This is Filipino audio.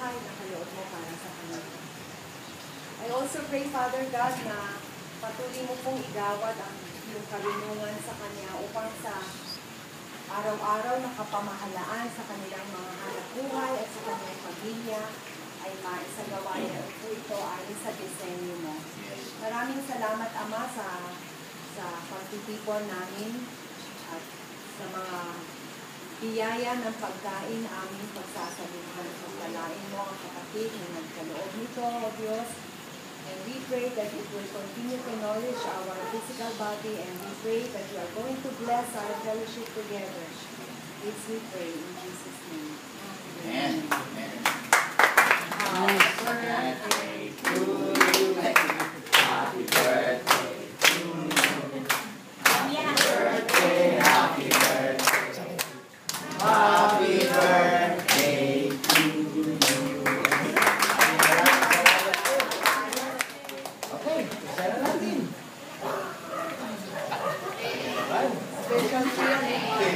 buhay na kaloob mo para sa kanila. I also pray, Father God, na patuloy mo pong igawad ang iyong karunungan sa Kanya upang sa araw-araw na kapamahalaan sa kanilang mga hanap buhay at sa kanilang pamilya ay maisagawa niya po ito ayon sa disenyo mo. Maraming salamat, Ama, sa pagtitipon namin at sa mga biyaya ng pagkain aming pagsasaluhan. Pagpalain mo ang kapatid na nagkaloob nito, O Diyos. And we pray that it will continue to nourish our physical body, and we pray that you are going to bless our fellowship together. This we pray in Jesus' name. Amen. Happy birthday to you. Happy birthday to you. Happy birthday, happy birthday. Happy birthday to you. Okay, sana natin. Special prayer.